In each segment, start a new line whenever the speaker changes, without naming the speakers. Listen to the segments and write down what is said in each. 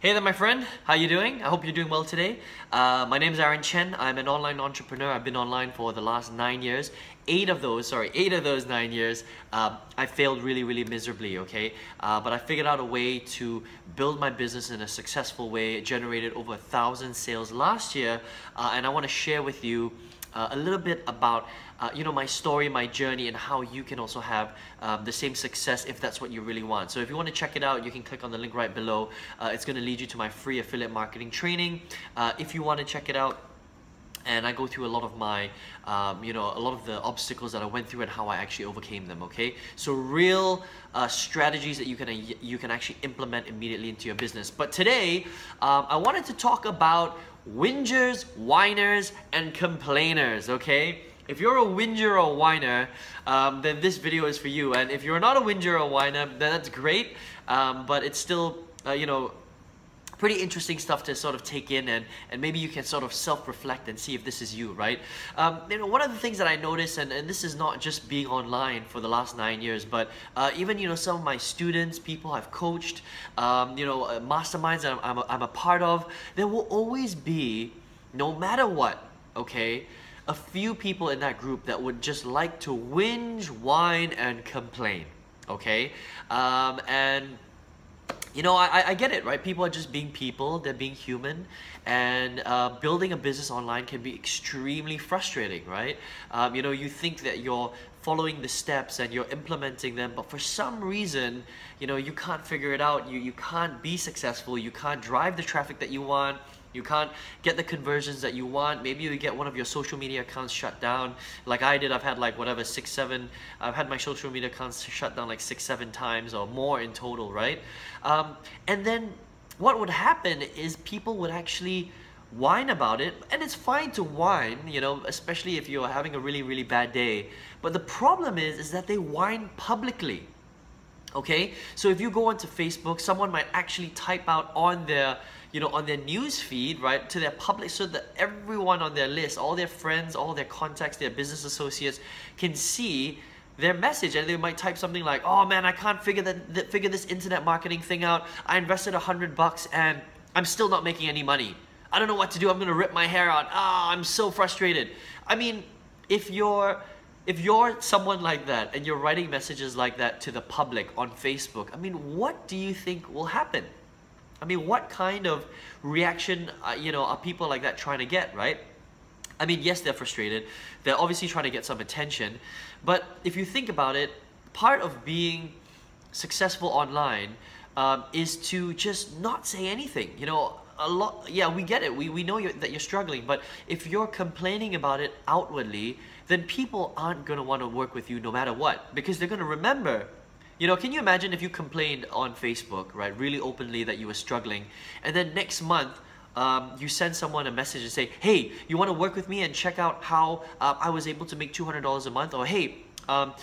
Hey there, my friend. How you doing? I hope you're doing well today. My name is Chen. I'm an online entrepreneur. I've been online for the last 9 years. Eight of those 9 years, I failed really miserably, okay? But I figured out a way to build my business in a successful way. It generated over 1,000 sales last year, and I want to share with you a little bit about my story, my journey, and how you can also have the same success if that's what you really want. So if you want to check it out, you can click on the link right below. It's going to lead you to my free affiliate marketing training. If you want to check it out, and I go through a lot of my, a lot of the obstacles that I went through and how I actually overcame them, okay? So real strategies that you can actually implement immediately into your business. But today, I wanted to talk about whingers, whiners, and complainers, okay? If you're a whinger or whiner, then this video is for you. And if you're not a whinger or whiner, then that's great. But it's still, pretty interesting stuff to sort of take in, and maybe you can sort of self-reflect and see if this is you, right? One of the things that I noticed, and this is not just being online for the last 9 years, but even some of my students, people I've coached, masterminds that I'm a part of, there will always be, no matter what, okay, a few people in that group that would just like to whinge, whine, and complain, okay? I get it, right? People are just being people, they're being human, and building a business online can be extremely frustrating, right? You think that you're following the steps and you're implementing them, but for some reason, you can't figure it out, you can't be successful, you can't drive the traffic that you want, you can't get the conversions that you want. Maybe you get one of your social media accounts shut down. Like I did, I've had like whatever, I've had my social media accounts shut down like 6-7 times or more in total, right? And then what would happen is people would actually whine about it, and it's fine to whine, especially if you're having a really bad day. But the problem is that they whine publicly. Okay, so if you go onto Facebook, someone might actually type out on their news feed, right, to their public, so that everyone on their list, all their friends, all their contacts, their business associates can see their message, and they might type something like, "Oh man, I can't figure this internet marketing thing out. I invested $100 and I'm still not making any money. I don't know what to do. I'm gonna rip my hair out. I'm so frustrated." I mean, if you're someone like that and you're writing messages like that to the public on Facebook, I mean, what do you think will happen? I mean, what kind of reaction, are people like that trying to get, right? I mean, yes, they're frustrated. They're obviously trying to get some attention. But if you think about it, part of being successful online is to just not say anything. Yeah, we get it. We know that you're struggling. But if you're complaining about it outwardly, then people aren't going to want to work with you no matter what. Because they're going to remember. Can you imagine if you complained on Facebook, right, really openly that you were struggling, and then next month you send someone a message and say, "Hey, you want to work with me and check out how I was able to make $200 a month?" Or, "Hey, are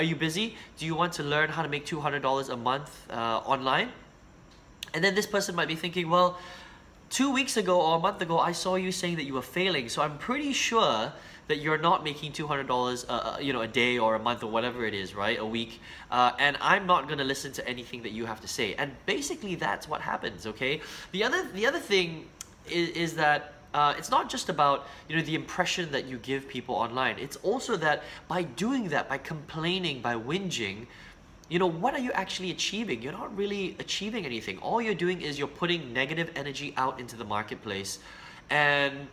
you busy? Do you want to learn how to make $200 a month online?" And then this person might be thinking, "Well, 2 weeks ago or a month ago, I saw you saying that you were failing, so I'm pretty sure that you're not making $200 a day or a month or whatever it is, right, a week, and I'm not going to listen to anything that you have to say." And basically that's what happens, okay? The other thing is that it's not just about the impression that you give people online. It's also that by doing that, by complaining, by whinging, what are you actually achieving? You're not really achieving anything. All you're doing is you're putting negative energy out into the marketplace, and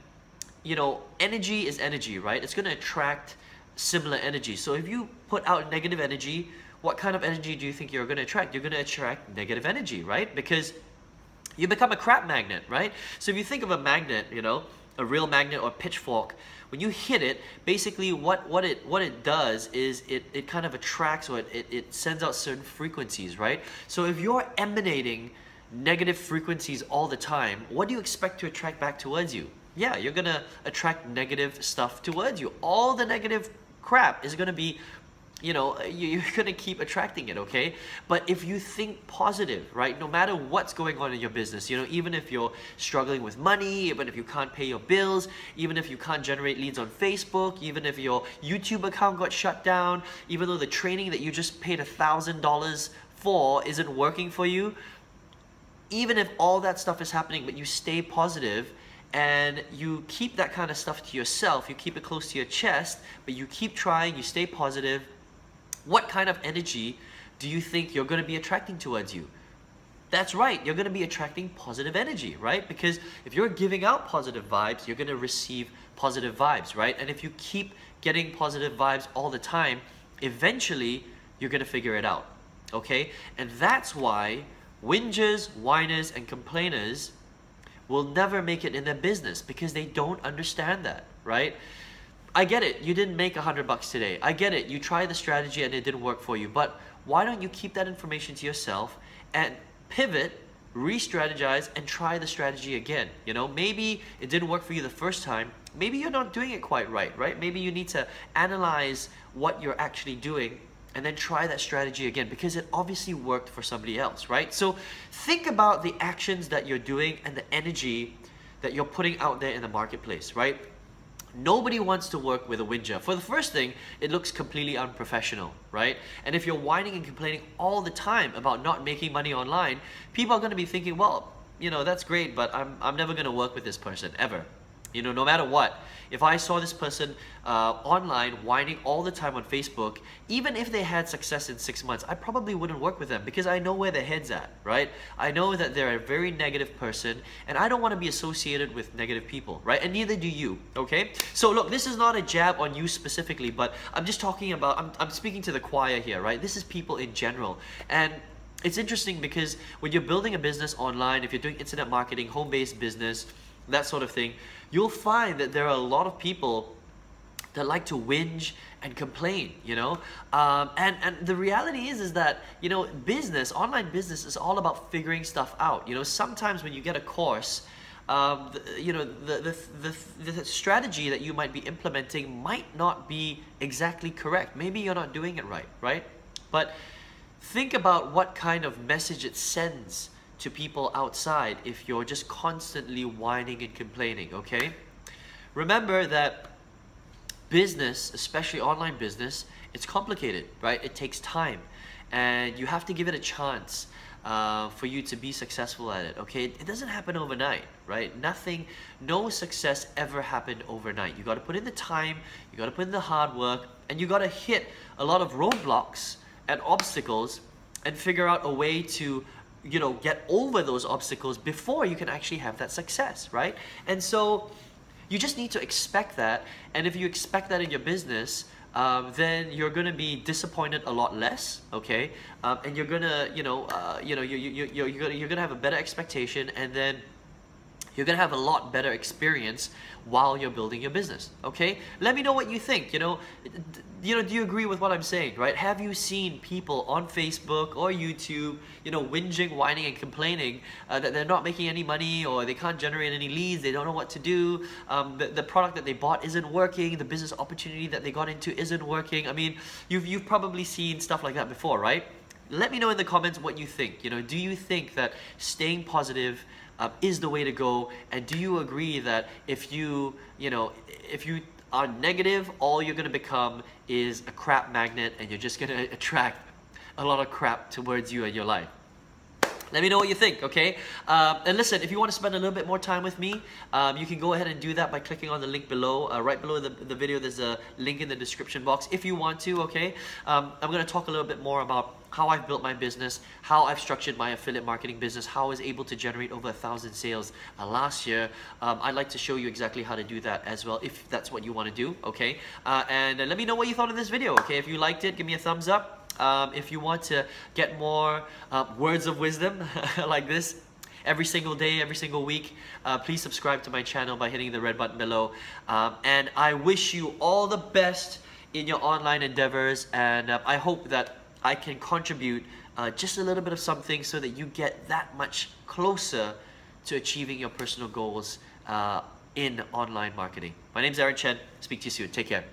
energy is energy, right? It's going to attract similar energy. So if you put out negative energy, what kind of energy do you think you're going to attract? You're going to attract negative energy, right? Because you become a crap magnet, right? So if you think of a magnet, a real magnet or pitchfork, when you hit it, basically what it does is it kind of attracts, or it sends out certain frequencies, right? So if you're emanating negative frequencies all the time, what do you expect to attract back towards you? Yeah, you're gonna attract negative stuff towards you. All the negative crap is gonna be, you're gonna keep attracting it, okay? But if you think positive, right, no matter what's going on in your business, even if you're struggling with money, even if you can't pay your bills, even if you can't generate leads on Facebook, even if your YouTube account got shut down, even though the training that you just paid $1,000 for isn't working for you, even if all that stuff is happening, but you stay positive and you keep that kind of stuff to yourself, you keep it close to your chest, but you keep trying, you stay positive, what kind of energy do you think you're going to be attracting towards you? That's right, you're going to be attracting positive energy, right? Because if you're giving out positive vibes, you're going to receive positive vibes, right? And if you keep getting positive vibes all the time, eventually you're going to figure it out, okay? And that's why whingers, whiners, and complainers will never make it in their business, because they don't understand that, right? I get it, you didn't make $100 today. I get it, you tried the strategy and it didn't work for you, but why don't you keep that information to yourself and pivot, re-strategize, and try the strategy again? You know, maybe it didn't work for you the first time. Maybe you're not doing it quite right? Maybe you need to analyze what you're actually doing and then try that strategy again, because it obviously worked for somebody else, right? So think about the actions that you're doing and the energy that you're putting out there in the marketplace, right? Nobody wants to work with a whinger. For the first thing, it looks completely unprofessional, right? And if you're whining and complaining all the time about not making money online, people are going to be thinking, well, you know, that's great, but I'm never going to work with this person, ever. You know, no matter what, if I saw this person online whining all the time on Facebook, even if they had success in 6 months, I probably wouldn't work with them, because I know where their head's at, right? I know that they're a very negative person, and I don't want to be associated with negative people, right? And neither do you, okay? So look, this is not a jab on you specifically, but I'm just talking about, I'm speaking to the choir here, right? This is people in general. And it's interesting because when you're building a business online, if you're doing internet marketing, home-based business, that sort of thing, you'll find that there are a lot of people that like to whinge and complain, you know? And the reality is that, you know, business, online business is all about figuring stuff out. You know, sometimes when you get a course, the strategy that you might be implementing might not be exactly correct. Maybe you're not doing it right? But think about what kind of message it sends to people outside if you're just constantly whining and complaining, okay? Remember that business, especially online business, it's complicated, right? It takes time, and you have to give it a chance for you to be successful at it, okay? It doesn't happen overnight, right? No success ever happened overnight. You got to put in the time, you got to put in the hard work, and you got to hit a lot of roadblocks and obstacles and figure out a way to, you know, get over those obstacles before you can actually have that success, right? And so you just need to expect that. And if you expect that in your business, then you're going to be disappointed a lot less, okay? And you're gonna, you're gonna have a better expectation, and then you're gonna have a lot better experience while you're building your business, okay? Let me know what you think. Do you agree with what I'm saying, right? Have you seen people on Facebook or YouTube, whinging, whining, and complaining that they're not making any money, or they can't generate any leads, they don't know what to do, the product that they bought isn't working, the business opportunity that they got into isn't working? I mean, you've probably seen stuff like that before, right? Let me know in the comments what you think. Do you think that staying positive is the way to go? And do you agree that if you are negative, all you're going to become is a crap magnet, and you're just going to attract a lot of crap towards you in your life? Let me know what you think, okay? And listen, if you want to spend a little bit more time with me, you can go ahead and do that by clicking on the link below. Right below the video, there's a link in the description box if you want to, okay? I'm going to talk a little bit more about how I've built my business, how I've structured my affiliate marketing business, how I was able to generate over 1,000 sales last year. I'd like to show you exactly how to do that as well, if that's what you want to do, okay? And let me know what you thought of this video, okay? If you liked it, give me a thumbs up. If you want to get more words of wisdom like this every single day, every single week, please subscribe to my channel by hitting the red button below. And I wish you all the best in your online endeavors, and I hope that I can contribute just a little bit of something so that you get that much closer to achieving your personal goals in online marketing. My name's Chen. Speak to you soon. Take care.